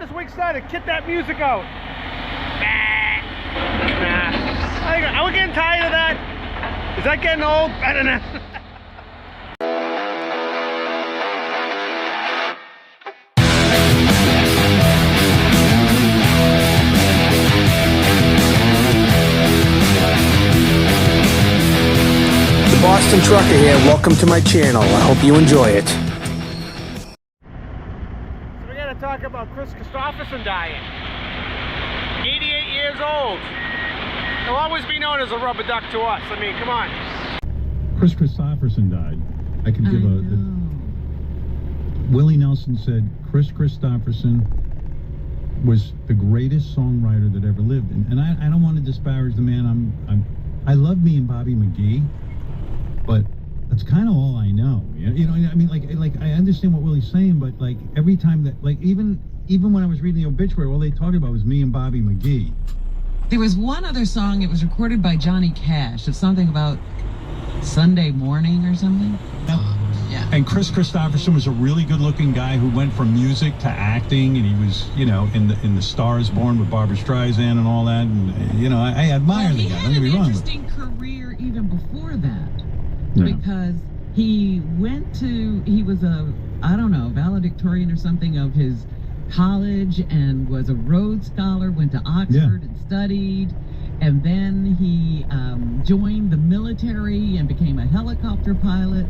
this week started. Get that music out. Nah. Are we getting tired of that? Is that getting old? I don't know. Boston Trucker here. Welcome to my channel. I hope you enjoy it. So we're going to talk about Kris Kristofferson dying. 88 years old. He'll always be known as a rubber duck to us. I mean, come on. Kris Kristofferson died. I could give a Willie Nelson said Kris Kristofferson was the greatest songwriter that ever lived. And I don't want to disparage the man. I love me and Bobby McGee. But that's kind of all I know. You know, I mean, like I understand what Willie's saying, but like every time that, like even when I was reading the obituary, all they talked about was me and Bobby McGee. There was one other song. It was recorded by Johnny Cash. It's something about Sunday morning or something. Yeah. And Kris Kristofferson was a really good-looking guy who went from music to acting, and he was, you know, in the Stars Born with Barbra Streisand and all that. And you know, I admire the guy. Don't get me wrong. He had an interesting career even before that. Yeah. Because he was a, I don't know, valedictorian or something of his college and was a Rhodes Scholar, went to Oxford and studied, and then he joined the military and became a helicopter pilot.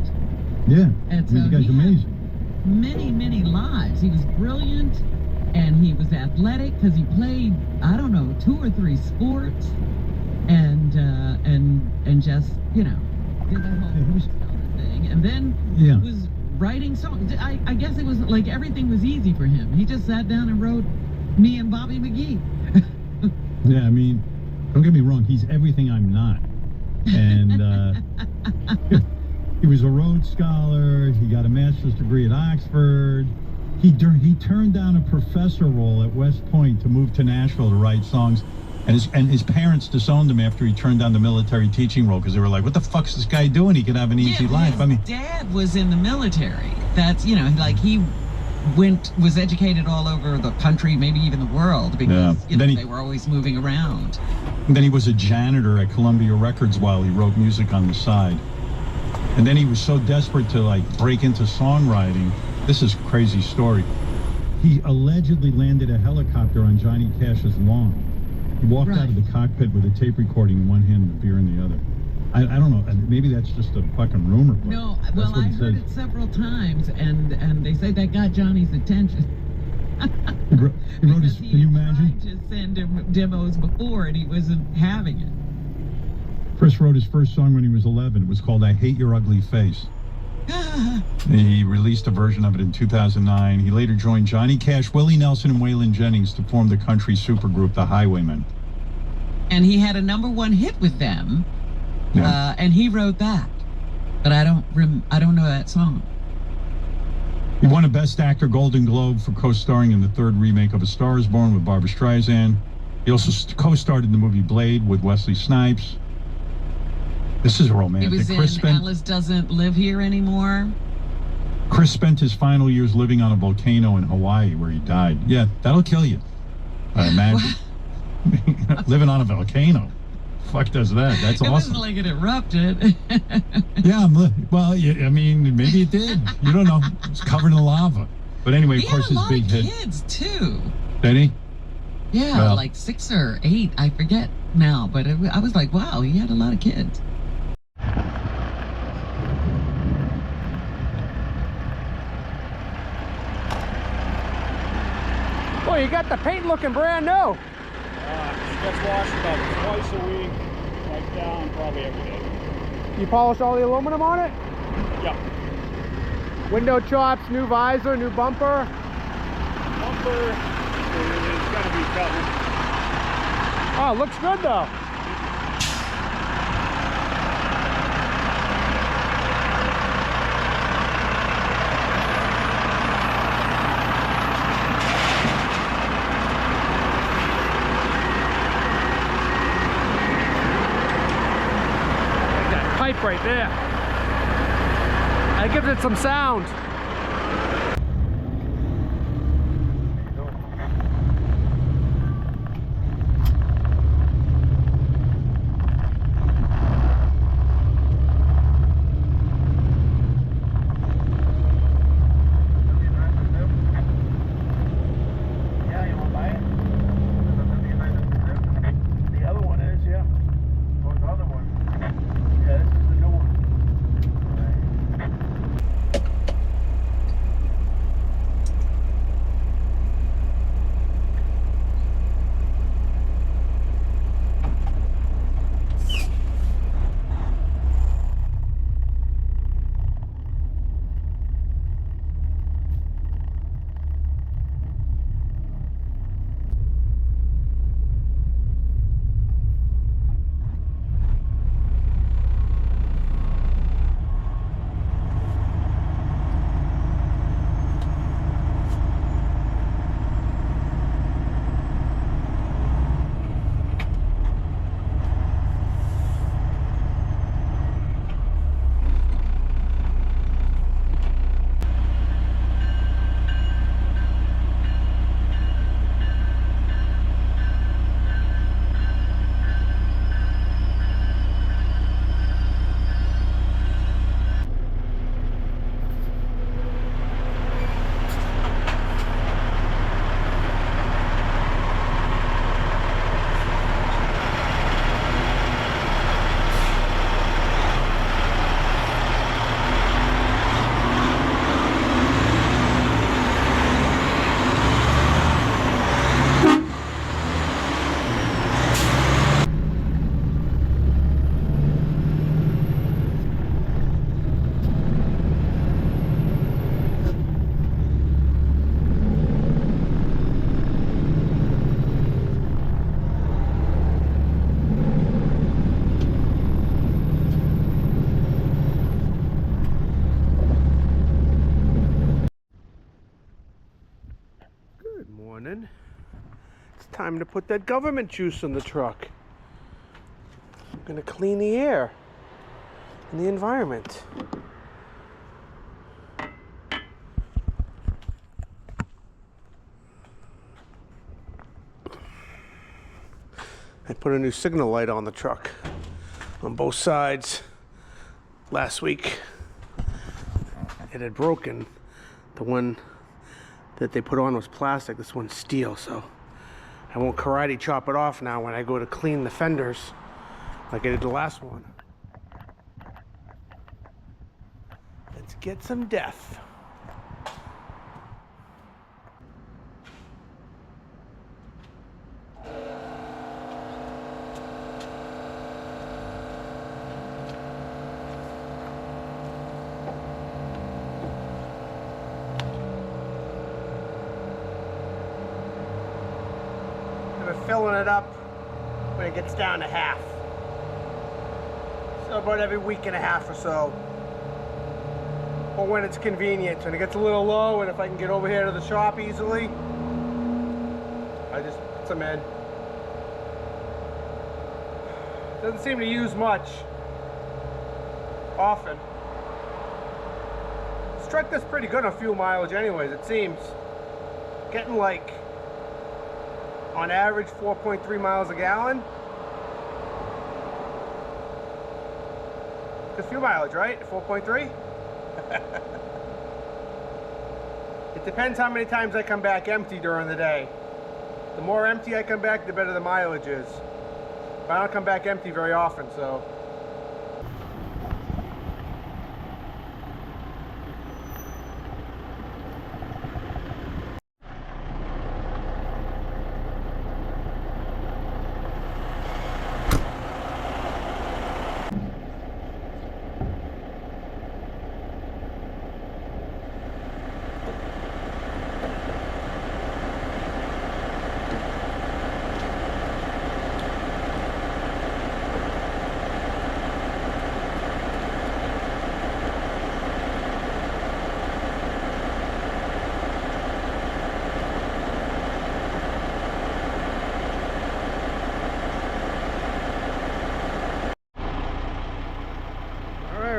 Yeah, and so the guy's amazing. Many lives. He was brilliant, and he was athletic because he played, I don't know, 2 or 3 sports, and just, you know, did that whole thing, and then he was writing songs. I guess it was like everything was easy for him. He just sat down and wrote me and Bobby McGee. Yeah, I mean, don't get me wrong, he's everything I'm not. And he was a Rhodes Scholar. He got a master's degree at Oxford. He turned down a professor role at West Point to move to Nashville to write songs. And his parents disowned him after he turned down the military teaching role because they were like, what the fuck's this guy doing? He could have an easy life. I mean, dad was in the military. That's, you know, like he was educated all over the country, maybe even the world, because you know, they were always moving around. And then he was a janitor at Columbia Records while he wrote music on the side. And then he was so desperate to like break into songwriting. This is a crazy story. He allegedly landed a helicopter on Johnny Cash's lawn. He walked out of the cockpit with a tape recording in one hand and a beer in the other. I don't know. Maybe that's just a fucking rumor. No, well, I heard it several times, and they say that got Johnny's attention. He wrote his, can you imagine? He tried to send him demos before, and he wasn't having it. Kris wrote his first song when he was 11. It was called I Hate Your Ugly Face. He released a version of it in 2009. He later joined Johnny Cash, Willie Nelson, and Waylon Jennings to form the country supergroup, the Highwaymen. And he had a #1 hit with them, and he wrote that. But I don't know that song. He won a Best Actor Golden Globe for co-starring in the 3rd remake of A Star Is Born with Barbra Streisand. He also co-starred in the movie Blade with Wesley Snipes. This is romantic. He was in Alice Doesn't Live Here Anymore. Kris spent his final years living on a volcano in Hawaii where he died. Yeah, that'll kill you, I imagine. Living on a volcano. Fuck does that? That's awesome. It wasn't like it erupted. Yeah, well, I mean, maybe it did. You don't know. It's covered in lava. But anyway, of course, his big hit. He had a lot of kids, too. Did he? Yeah, well, like 6 or 8. I forget now. But I was like, wow, he had a lot of kids. Boy, you got the paint looking brand new. It gets washed about twice a week, like down probably every day. You polish all the aluminum on it? Yeah. Window chops, new visor, new bumper. Bumper is gonna be coming. Oh, looks good though. Right there. That gives it some sound. Time to put that government juice in the truck. I'm gonna clean the air and the environment. I put a new signal light on the truck on both sides. Last week it had broken. The one that they put on was plastic, this one's steel, so I won't karate chop it off now when I go to clean the fenders like I did the last one. Let's get some death. Filling it up when it gets down to half. So about every week and a half or so. Or when it's convenient. When it gets a little low and if I can get over here to the shop easily, I just put some in. Doesn't seem to use much often. This truck does pretty good on fuel mileage anyways, it seems. Getting like on average 4.3 miles a gallon. Good fuel mileage, right? 4.3? It depends how many times I come back empty during the day. The more empty I come back, the better the mileage is. But I don't come back empty very often, so.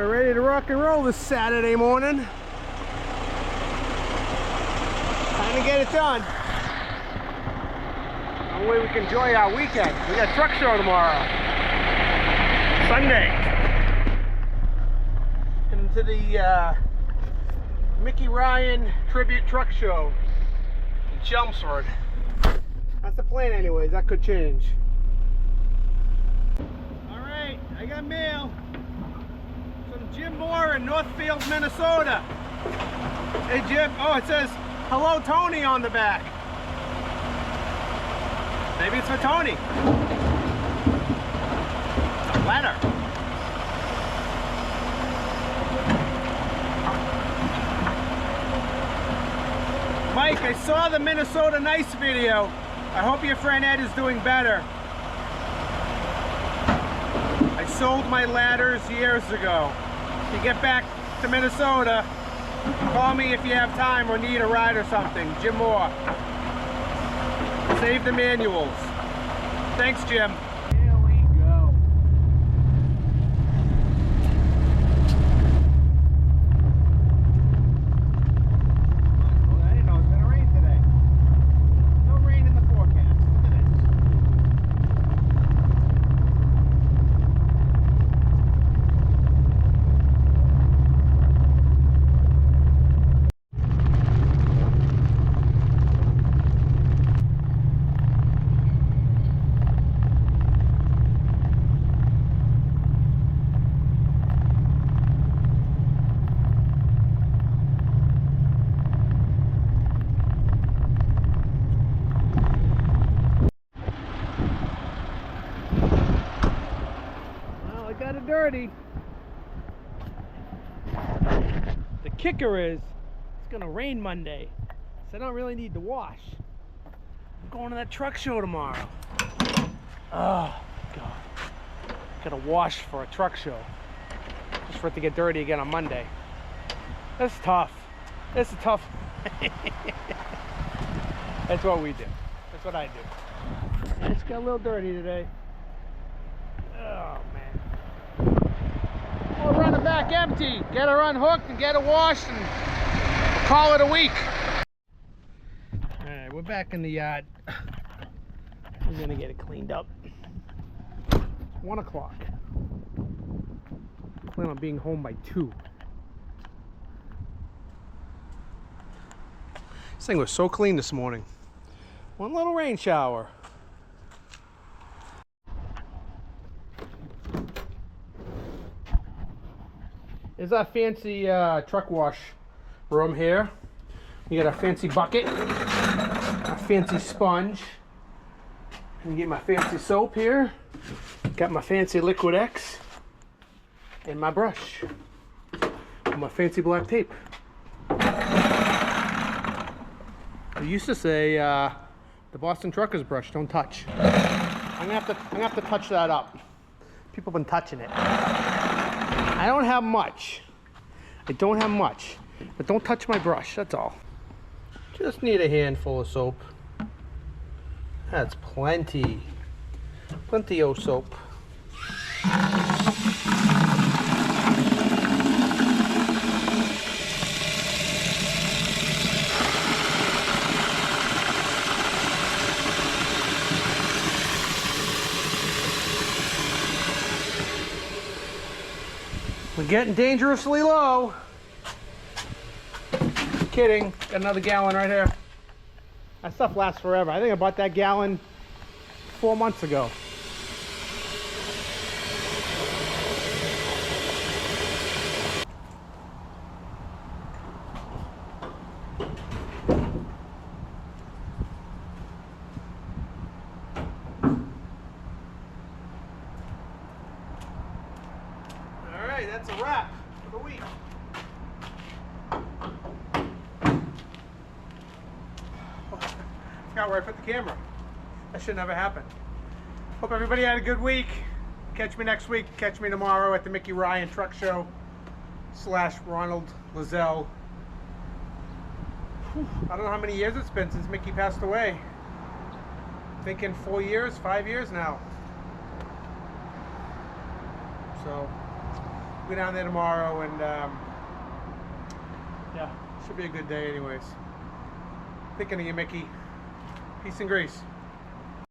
Ready to rock and roll this Saturday morning. Time to get it done. That way we can enjoy our weekend. We got a truck show tomorrow. Sunday. Into the Mickey Ryan Tribute Truck Show in Chelmsford. That's the plan anyways, that could change. Alright, I got mail. Jim Moore in Northfield, Minnesota. Hey Jim, oh it says, hello Tony on the back. Maybe it's for Tony. It's a letter. Mike, I saw the Minnesota Nice video. I hope your friend Ed is doing better. I sold my ladders years ago. If you get back to Minnesota, call me if you have time or need a ride or something. Jim Moore. Save the manuals. Thanks, Jim. Here we go. Well, I didn't know it was going to rain today. No rain in the forecast. Look at this. Got it dirty. The kicker is it's gonna rain Monday, so I don't really need to wash. I'm going to that truck show tomorrow. Oh God, gotta wash for a truck show just for it to get dirty again on Monday. That's tough. That's tough. That's what we do. That's what I do. It's got a little dirty today. Oh man. We'll run it back empty. Get her unhooked and get it washed and call it a week. Alright, we're back in the yard. We're gonna get it cleaned up. 1 o'clock. Plan on being home by 2. This thing was so clean this morning. One little rain shower. There's our fancy truck wash room here. You got a fancy bucket, a fancy sponge. You get my fancy soap here. Got my fancy Liquid X. And my brush. And my fancy black tape. I used to say the Boston Truckers brush, don't touch. I'm gonna have to touch that up. People have been touching it. I don't have much. I don't have much, but don't touch my brush. That's all. Just need a handful of soap. That's plenty. Plenty of soap. We're getting dangerously low. Kidding. Got another gallon right here. That stuff lasts forever. I think I bought that gallon 4 months ago. Alright, that's a wrap for the week. Forgot where I put the camera. That should never happen. Hope everybody had a good week. Catch me next week. Catch me tomorrow at the Mickey Ryan Truck Show / Ronald Lozelle. I don't know how many years it's been since Mickey passed away. Thinking 4 years, 5 years now. So go down there tomorrow and yeah, should be a good day anyways. Thinking of you, Mickey. Peace and grace.